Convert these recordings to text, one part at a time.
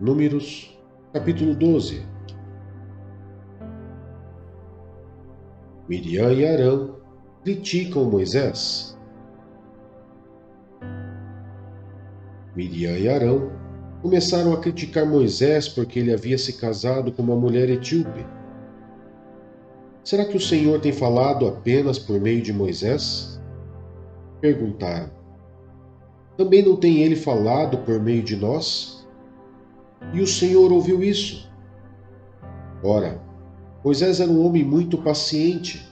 Números, capítulo 12. Miriam e Arão criticam Moisés. Miriam e Arão começaram a criticar Moisés porque ele havia se casado com uma mulher etíope. Será que o Senhor tem falado apenas por meio de Moisés? Perguntaram. Também não tem ele falado por meio de nós? E o Senhor ouviu isso. Ora, Moisés era um homem muito paciente,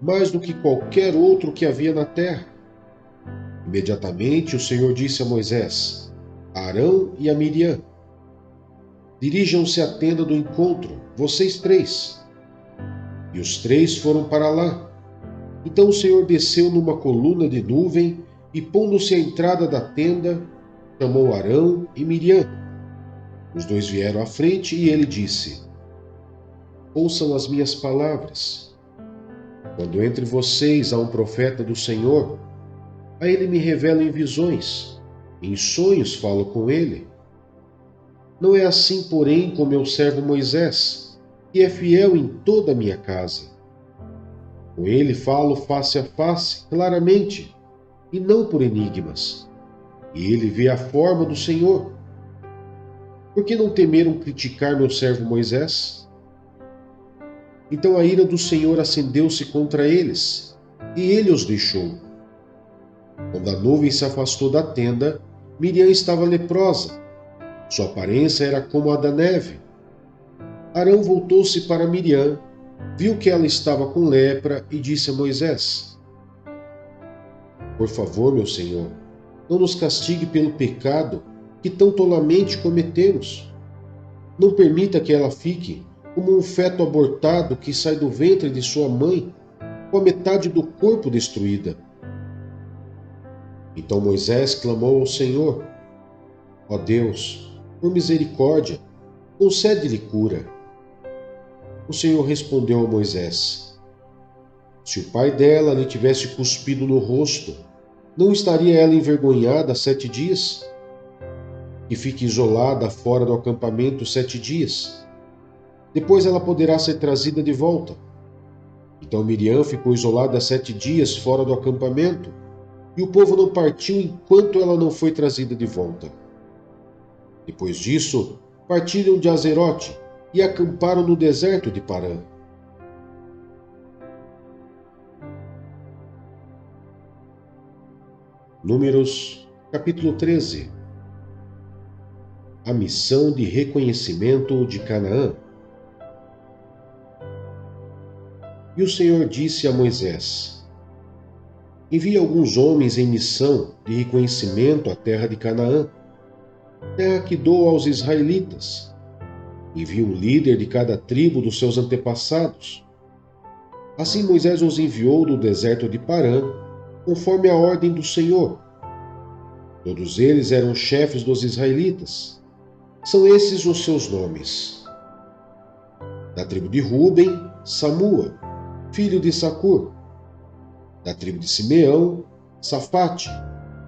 mais do que qualquer outro que havia na terra. Imediatamente o Senhor disse a Moisés, a Arão e a Miriam: dirijam-se à tenda do encontro, vocês três. E os três foram para lá. Então o Senhor desceu numa coluna de nuvem e, pondo-se à entrada da tenda, chamou Arão e Miriam. Os dois vieram à frente e ele disse: ouçam as minhas palavras. Quando entre vocês há um profeta do Senhor, a ele me revela em visões, em sonhos falo com ele. Não é assim, porém, com meu servo Moisés, que é fiel em toda a minha casa. Com ele falo face a face, claramente, e não por enigmas. E ele vê a forma do Senhor. Por que não temeram criticar meu servo Moisés? Então a ira do Senhor acendeu-se contra eles, e ele os deixou. Quando a nuvem se afastou da tenda, Miriam estava leprosa. Sua aparência era como a da neve. Arão voltou-se para Miriam, viu que ela estava com lepra e disse a Moisés: por favor, meu senhor, não nos castigue pelo pecado que tão tolamente cometemos. Não permita que ela fique como um feto abortado que sai do ventre de sua mãe, com a metade do corpo destruída. Então Moisés clamou ao Senhor: ó Deus, por misericórdia, concede-lhe cura. O Senhor respondeu a Moisés: se o pai dela lhe tivesse cuspido no rosto, não estaria ela envergonhada 7 dias? Que fique isolada fora do acampamento 7 dias. Depois ela poderá ser trazida de volta. Então Miriam ficou isolada 7 dias fora do acampamento, e o povo não partiu enquanto ela não foi trazida de volta. Depois disso, partiram de Azerote e acamparam no deserto de Parã. Números, capítulo 13. A missão de reconhecimento de Canaã. E o Senhor disse a Moisés: envie alguns homens em missão de reconhecimento à terra de Canaã, terra que dou aos israelitas. Envie um líder de cada tribo dos seus antepassados. Assim Moisés os enviou do deserto de Parã, conforme a ordem do Senhor. Todos eles eram chefes dos israelitas. São esses os seus nomes: da tribo de Ruben, Samua, filho de Sacur; da tribo de Simeão, Safate,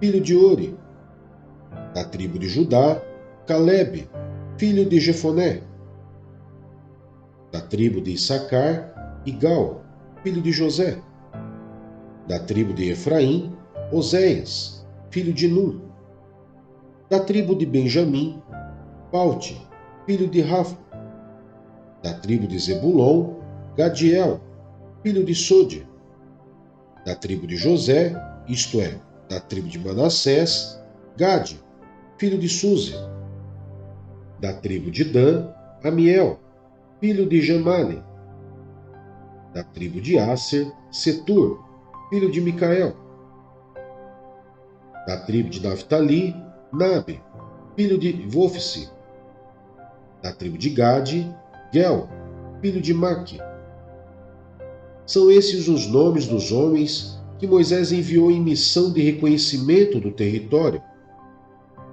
filho de Ori; da tribo de Judá, Calebe, filho de Jefoné; da tribo de Issacar, Igal, filho de José; da tribo de Efraim, Oséias, filho de Nun; da tribo de Benjamim, Paute, filho de Rafa; da tribo de Zebulon, Gadiel, filho de Sode; da tribo de José, isto é, da tribo de Manassés, Gade, filho de Suzi; da tribo de Dan, Amiel, filho de Jamale; da tribo de Asser, Setur, filho de Micael; da tribo de Naphtali, Nabe, filho de Vofsi; da tribo de Gade, Gel, filho de Maque. São esses os nomes dos homens que Moisés enviou em missão de reconhecimento do território.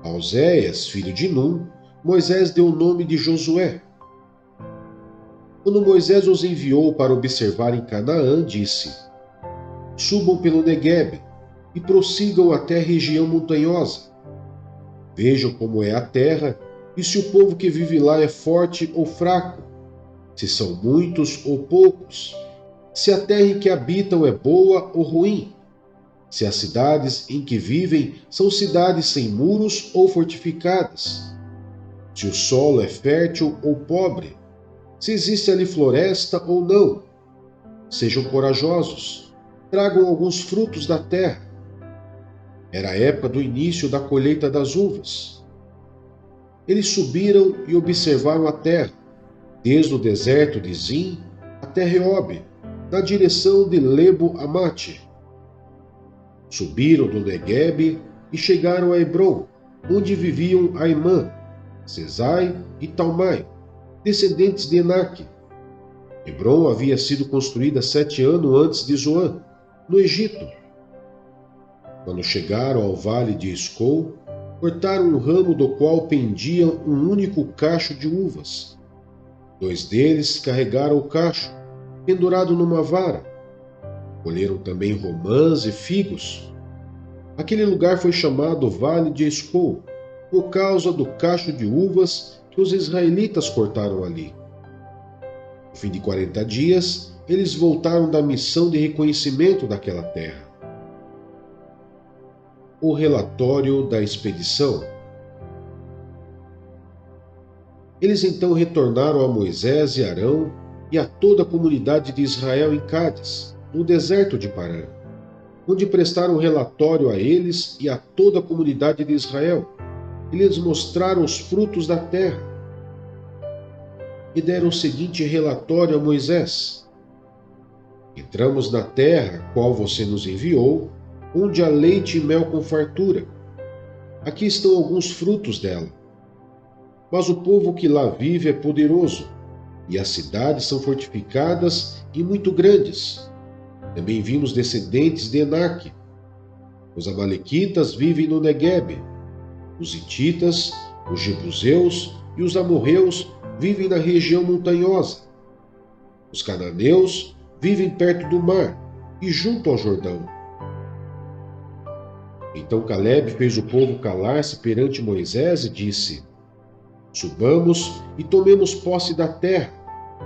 A Oséias, filho de Num, Moisés deu o nome de Josué. Quando Moisés os enviou para observar em Canaã, disse: subam pelo Neguebe e prossigam até a região montanhosa. Vejam como é a terra e se o povo que vive lá é forte ou fraco, se são muitos ou poucos, se a terra em que habitam é boa ou ruim, se as cidades em que vivem são cidades sem muros ou fortificadas, se o solo é fértil ou pobre, se existe ali floresta ou não. Sejam corajosos, tragam alguns frutos da terra. Era a época do início da colheita das uvas. Eles subiram e observaram a terra, desde o deserto de Zin até Reob, na direção de Lebo-Amate. Subiram do Neguebe e chegaram a Hebron, onde viviam Aimã, Sesai e Talmai, descendentes de Enaque. Hebron havia sido construída 7 anos antes de Zoan, no Egito. Quando chegaram ao vale de Escol, cortaram um ramo do qual pendia um único cacho de uvas. 2 deles carregaram o cacho, pendurado numa vara. Colheram também romãs e figos. Aquele lugar foi chamado Vale de Escol, por causa do cacho de uvas que os israelitas cortaram ali. No fim de 40 dias, eles voltaram da missão de reconhecimento daquela terra. O relatório da expedição. Eles então retornaram a Moisés e Arão e a toda a comunidade de Israel em Cádiz, no deserto de Parã, onde prestaram relatório a eles e a toda a comunidade de Israel, e lhes mostraram os frutos da terra. E deram o seguinte relatório a Moisés: Entramos na terra, qual você nos enviou, onde há leite e mel com fartura. Aqui estão alguns frutos dela. Mas o povo que lá vive é poderoso, e as cidades são fortificadas e muito grandes. Também vimos descendentes de Enaque. Os amalequitas vivem no Neguebe. Os hititas, os jebuseus e os amorreus vivem na região montanhosa. Os cananeus vivem perto do mar e junto ao Jordão. Então Caleb fez o povo calar-se perante Moisés e disse: Subamos e tomemos posse da terra.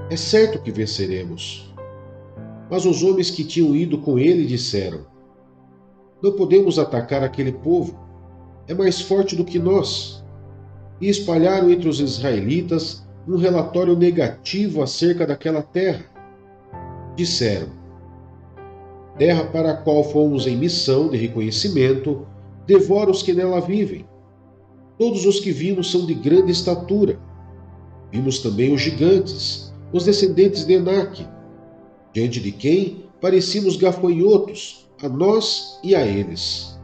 É certo que venceremos. Mas os homens que tinham ido com ele disseram: Não podemos atacar aquele povo. É mais forte do que nós. E espalharam entre os israelitas um relatório negativo acerca daquela terra. Disseram: Terra para a qual fomos em missão de reconhecimento, devora os que nela vivem. Todos os que vimos são de grande estatura. Vimos também os gigantes, os descendentes de Enaque, diante de quem parecíamos gafanhotos, a nós e a eles.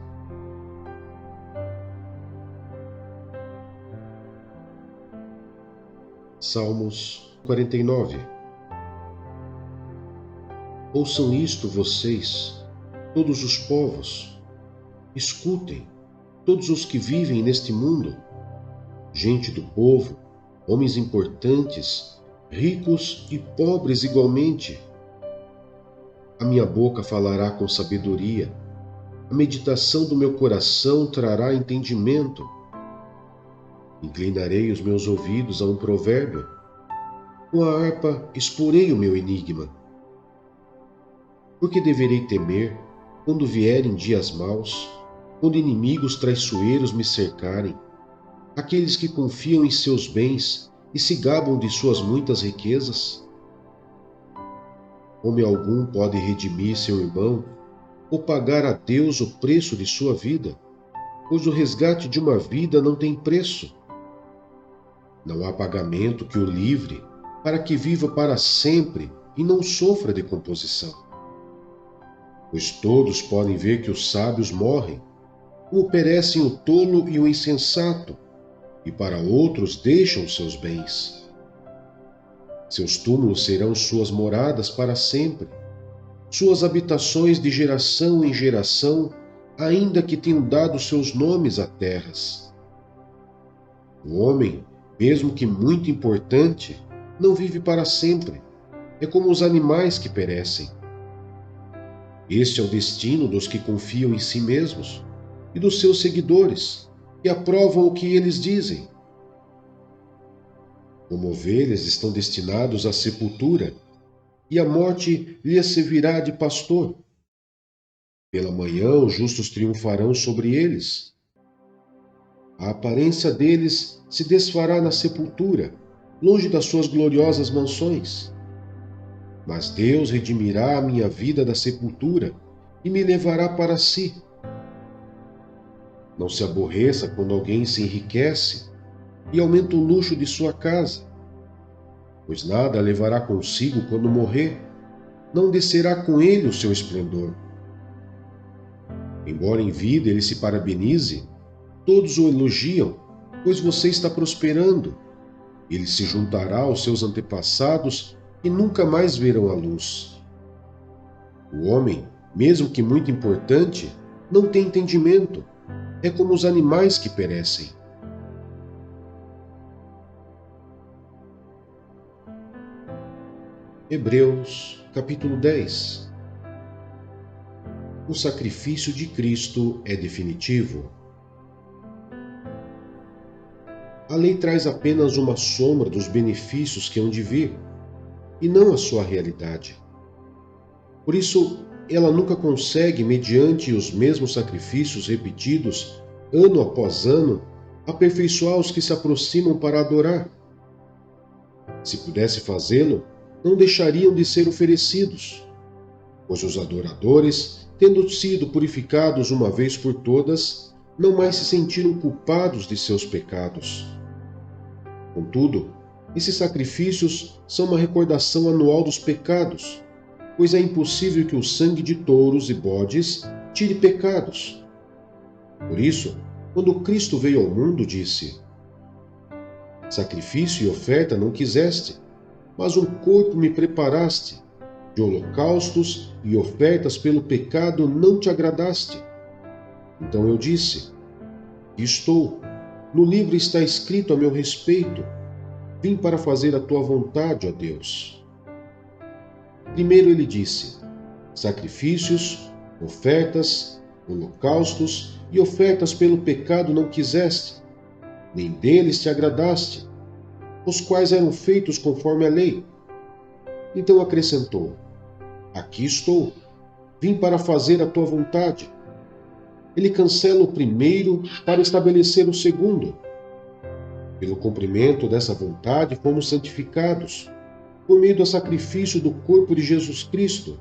Salmos 49. Ouçam isto vocês, todos os povos. Escutem, todos os que vivem neste mundo. Gente do povo, homens importantes, ricos e pobres igualmente. A minha boca falará com sabedoria. A meditação do meu coração trará entendimento. Inclinarei os meus ouvidos a um provérbio. Com a harpa exporei o meu enigma. Porque deverei temer quando vierem dias maus, quando inimigos traiçoeiros me cercarem, aqueles que confiam em seus bens e se gabam de suas muitas riquezas? Homem algum pode redimir seu irmão ou pagar a Deus o preço de sua vida, pois o resgate de uma vida não tem preço. Não há pagamento que o livre para que viva para sempre e não sofra decomposição. Pois todos podem ver que os sábios morrem, como perecem o tolo e o insensato, e para outros deixam seus bens. Seus túmulos serão suas moradas para sempre, suas habitações de geração em geração, ainda que tenham dado seus nomes a terras. O homem, mesmo que muito importante, não vive para sempre. É como os animais que perecem. Este é o destino dos que confiam em si mesmos e dos seus seguidores, que aprovam o que eles dizem. Como ovelhas estão destinados à sepultura, e a morte lhes servirá de pastor. Pela manhã os justos triunfarão sobre eles. A aparência deles se desfará na sepultura, longe das suas gloriosas mansões. Mas Deus redimirá a minha vida da sepultura e me levará para si. Não se aborreça quando alguém se enriquece e aumenta o luxo de sua casa, pois nada levará consigo quando morrer, não descerá com ele o seu esplendor. Embora em vida ele se parabenize, todos o elogiam, pois você está prosperando. Ele se juntará aos seus antepassados e nunca mais verão a luz. O homem, mesmo que muito importante, não tem entendimento. É como os animais que perecem. Hebreus, capítulo 10. O sacrifício de Cristo é definitivo. A lei traz apenas uma sombra dos benefícios que hão de vir, e não a sua realidade. Por isso, ela nunca consegue, mediante os mesmos sacrifícios repetidos, ano após ano, aperfeiçoar os que se aproximam para adorar. Se pudesse fazê-lo, não deixariam de ser oferecidos, pois os adoradores, tendo sido purificados uma vez por todas, não mais se sentiram culpados de seus pecados. Contudo, esses sacrifícios são uma recordação anual dos pecados, pois é impossível que o sangue de touros e bodes tire pecados. Por isso, quando Cristo veio ao mundo, disse: Sacrifício e oferta não quiseste, mas um corpo me preparaste. De holocaustos e ofertas pelo pecado não te agradaste. Então eu disse: Estou, no livro está escrito a meu respeito. Vim para fazer a tua vontade, ó Deus. Primeiro ele disse: Sacrifícios, ofertas, holocaustos e ofertas pelo pecado não quiseste, nem deles te agradaste, os quais eram feitos conforme a lei. Então acrescentou: Aqui estou, vim para fazer a tua vontade. Ele cancela o primeiro para estabelecer o segundo. Pelo cumprimento dessa vontade fomos santificados, por meio do sacrifício do corpo de Jesus Cristo,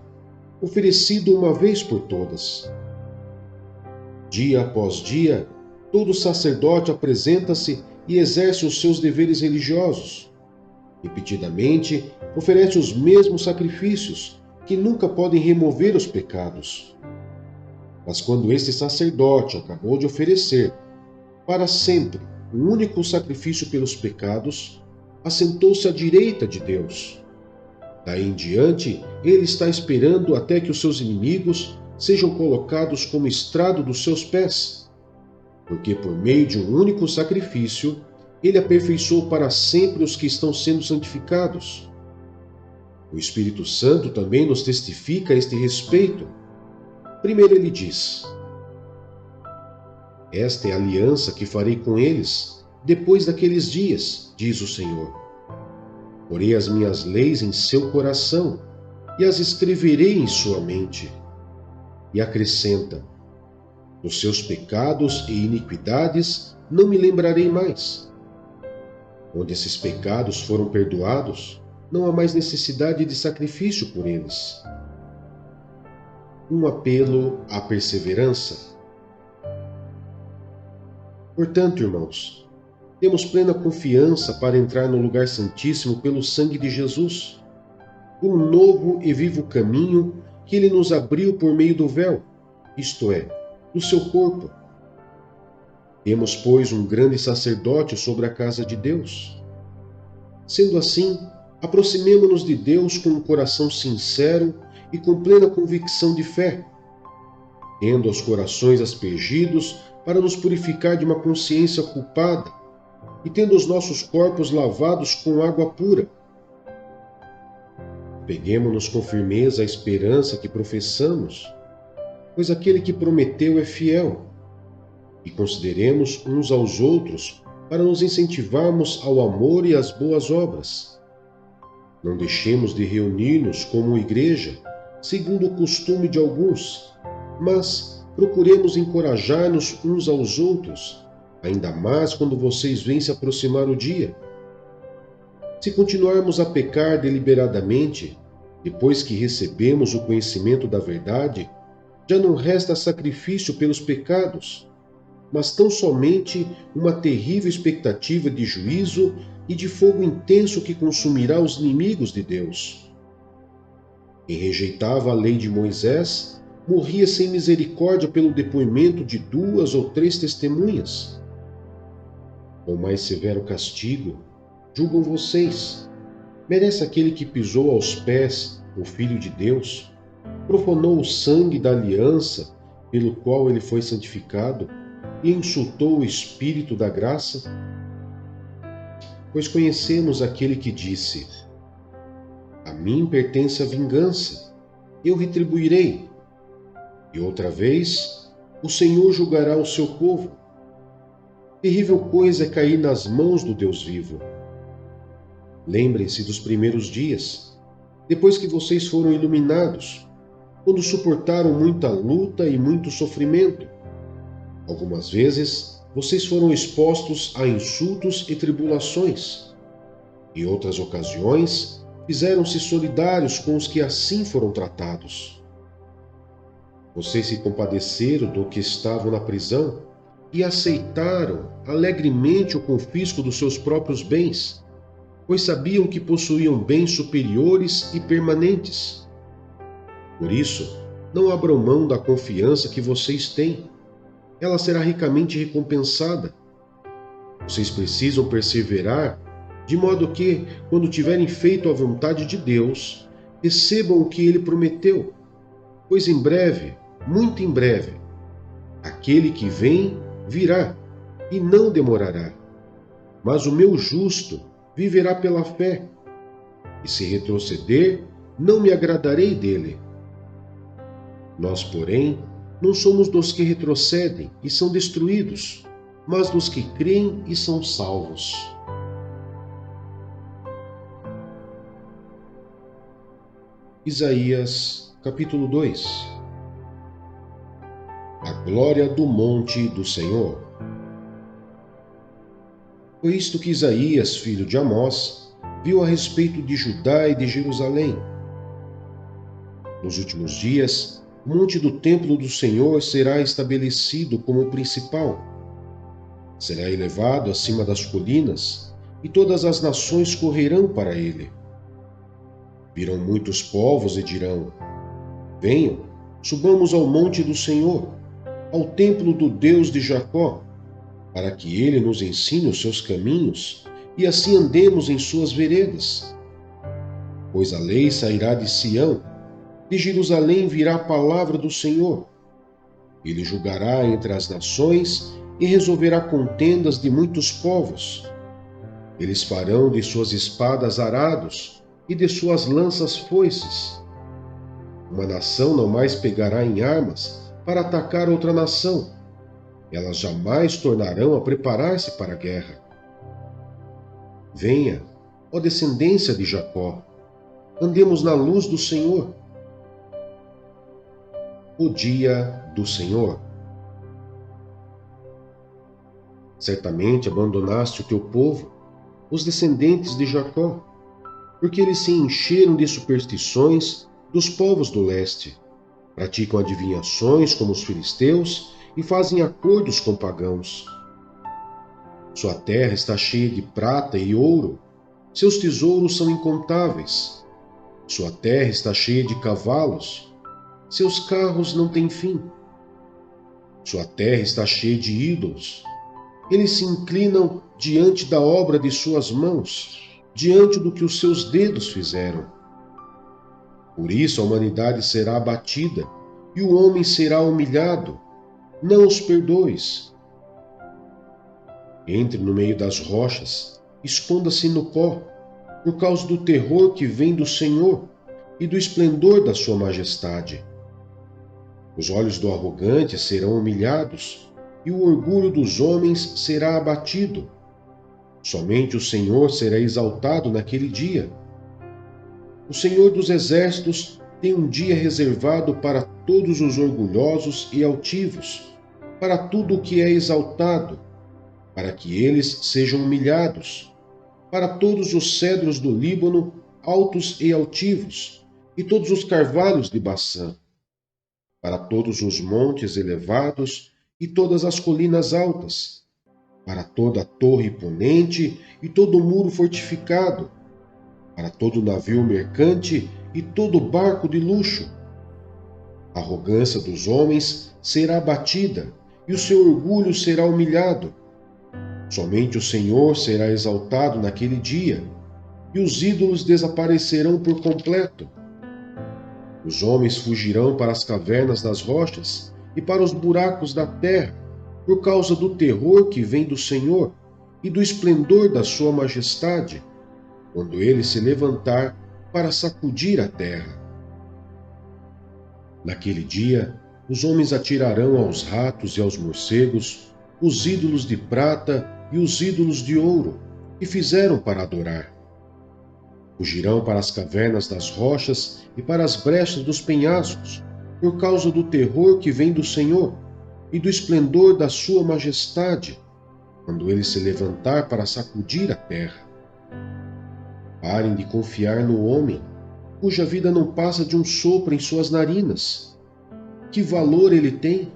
oferecido uma vez por todas. Dia após dia, todo sacerdote apresenta-se e exerce os seus deveres religiosos. Repetidamente, oferece os mesmos sacrifícios, que nunca podem remover os pecados. Mas quando este sacerdote acabou de oferecer, para sempre, um único sacrifício pelos pecados, assentou-se à direita de Deus. Daí em diante, ele está esperando até que os seus inimigos sejam colocados como estrado dos seus pés, porque por meio de um único sacrifício, ele aperfeiçoou para sempre os que estão sendo santificados. O Espírito Santo também nos testifica a este respeito. Primeiro ele diz: Esta é a aliança que farei com eles, depois daqueles dias, diz o Senhor. Porei as minhas leis em seu coração e as escreverei em sua mente. E acrescenta: Dos seus pecados e iniquidades não me lembrarei mais. Onde esses pecados foram perdoados, não há mais necessidade de sacrifício por eles. Um apelo à perseverança. Portanto, irmãos, temos plena confiança para entrar no lugar santíssimo pelo sangue de Jesus, um novo e vivo caminho que ele nos abriu por meio do véu, isto é, do seu corpo. Temos, pois, um grande sacerdote sobre a casa de Deus. Sendo assim, aproximemo-nos de Deus com um coração sincero e com plena convicção de fé, tendo os corações aspergidos para nos purificar de uma consciência culpada e tendo os nossos corpos lavados com água pura. Peguemo-nos com firmeza à esperança que professamos, pois aquele que prometeu é fiel, e consideremos uns aos outros para nos incentivarmos ao amor e às boas obras. Não deixemos de reunir-nos como igreja, segundo o costume de alguns, mas procuremos encorajar-nos uns aos outros, ainda mais quando vocês veem se aproximar o dia. Se continuarmos a pecar deliberadamente, depois que recebemos o conhecimento da verdade, já não resta sacrifício pelos pecados, mas tão somente uma terrível expectativa de juízo e de fogo intenso que consumirá os inimigos de Deus. Quem rejeitava a lei de Moisés morria sem misericórdia pelo depoimento de 2 ou 3 testemunhas. Com mais severo castigo, julgam vocês, merece aquele que pisou aos pés o Filho de Deus, profanou o sangue da aliança pelo qual ele foi santificado e insultou o Espírito da graça? Pois conhecemos aquele que disse: a mim pertence a vingança, eu retribuirei. E outra vez, o Senhor julgará o seu povo. Terrível coisa é cair nas mãos do Deus vivo. Lembrem-se dos primeiros dias, depois que vocês foram iluminados, quando suportaram muita luta e muito sofrimento. Algumas vezes, vocês foram expostos a insultos e tribulações. Em outras ocasiões, fizeram-se solidários com os que assim foram tratados. Vocês se compadeceram do que estavam na prisão e aceitaram alegremente o confisco dos seus próprios bens, pois sabiam que possuíam bens superiores e permanentes. Por isso, não abram mão da confiança que vocês têm. Ela será ricamente recompensada. Vocês precisam perseverar, de modo que, quando tiverem feito a vontade de Deus, recebam o que Ele prometeu. Pois em breve, muito em breve, aquele que vem virá e não demorará. Mas o meu justo viverá pela fé, e se retroceder, não me agradarei dele. Nós, porém, não somos dos que retrocedem e são destruídos, mas dos que creem e são salvos. Isaías, capítulo 2. A glória do monte do Senhor. Foi isto que Isaías, filho de Amós, viu a respeito de Judá e de Jerusalém. Nos últimos dias, o monte do templo do Senhor será estabelecido como o principal. Será elevado acima das colinas, e todas as nações correrão para ele. Virão muitos povos e dirão: venham, subamos ao monte do Senhor, ao templo do Deus de Jacó, para que ele nos ensine os seus caminhos e assim andemos em suas veredas. Pois a lei sairá de Sião, de Jerusalém virá a palavra do Senhor. Ele julgará entre as nações e resolverá contendas de muitos povos. Eles farão de suas espadas arados e de suas lanças foices. Uma nação não mais pegará em armas para atacar outra nação. Elas jamais tornarão a preparar-se para a guerra. Venha, ó descendência de Jacó, andemos na luz do Senhor. O dia do Senhor. Certamente abandonaste o teu povo, os descendentes de Jacó, porque eles se encheram de superstições dos povos do leste, praticam adivinhações como os filisteus e fazem acordos com pagãos. Sua terra está cheia de prata e ouro, seus tesouros são incontáveis. Sua terra está cheia de cavalos, seus carros não têm fim. Sua terra está cheia de ídolos. Eles se inclinam diante da obra de suas mãos, diante do que os seus dedos fizeram. Por isso a humanidade será abatida e o homem será humilhado. Não os perdoes. Entre no meio das rochas, esconda-se no pó, por causa do terror que vem do Senhor e do esplendor da sua majestade. Os olhos do arrogante serão humilhados, e o orgulho dos homens será abatido. Somente o Senhor será exaltado naquele dia. O Senhor dos Exércitos tem um dia reservado para todos os orgulhosos e altivos, para tudo o que é exaltado, para que eles sejam humilhados, para todos os cedros do Líbano, altos e altivos, e todos os carvalhos de Baçã, para todos os montes elevados e todas as colinas altas, para toda a torre imponente e todo o muro fortificado, para todo navio mercante e todo barco de luxo. A arrogância dos homens será abatida e o seu orgulho será humilhado. Somente o Senhor será exaltado naquele dia, e os ídolos desaparecerão por completo. Os homens fugirão para as cavernas das rochas e para os buracos da terra, por causa do terror que vem do Senhor e do esplendor da sua majestade, quando ele se levantar para sacudir a terra. Naquele dia, os homens atirarão aos ratos e aos morcegos os ídolos de prata e os ídolos de ouro que fizeram para adorar. Fugirão para as cavernas das rochas e para as brechas dos penhascos, por causa do terror que vem do Senhor e do esplendor da sua majestade, quando ele se levantar para sacudir a terra. Parem de confiar no homem, cuja vida não passa de um sopro em suas narinas. Que valor ele tem?